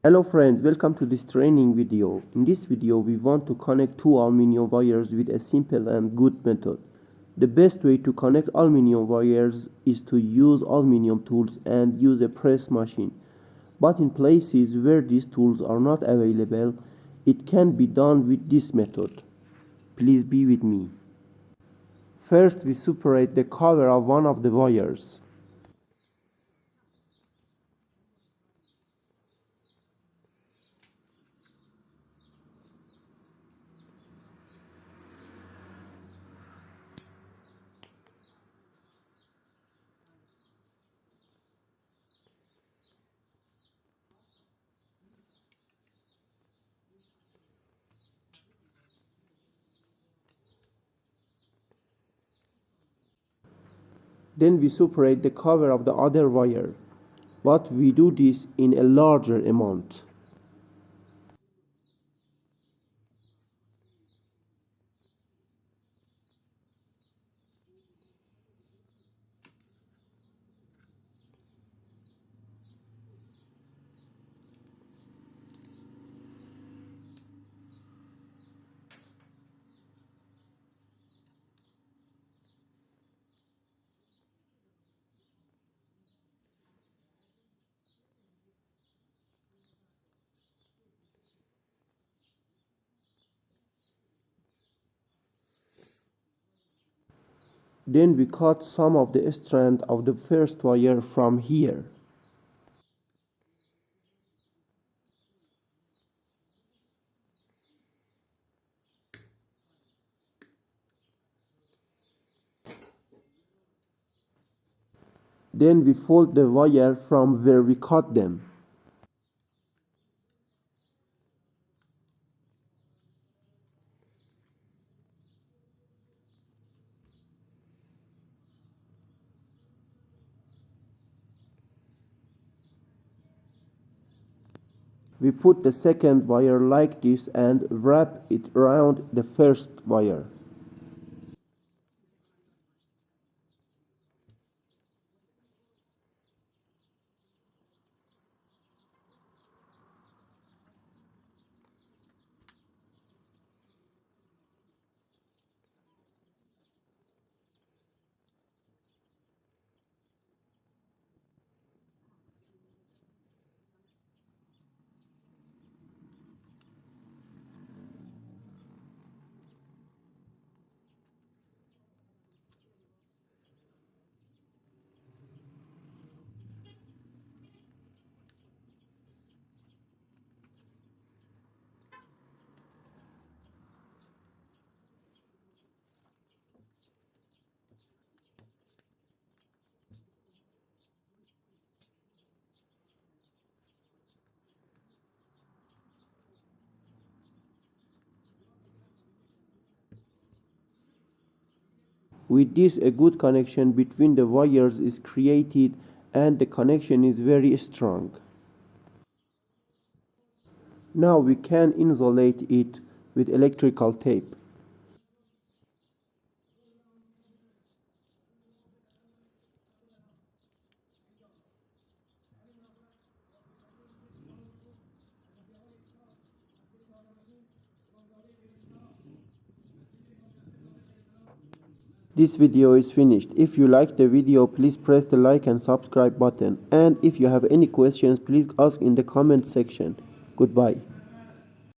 Hello friends, welcome to this training video. In this video we want to connect two aluminium wires with a simple and good method. The best way to connect aluminium wires is to use aluminium tools and use a press machine. But in places where these tools are not available, it can be done with this method. Please be with me. First we separate the cover of one of the wires. Then we separate the cover of the other wire, but we do this in a larger amount. Then we cut some of the strand of the first wire from here. Then we fold the wire from where we cut them. We put the second wire like this and wrap it around the first wire. With this, a good connection between the wires is created and the connection is very strong. Now we can insulate it with electrical tape. This video is finished. If you like the video, please press the like and subscribe button. And if you have any questions, please ask in the comment section. Goodbye.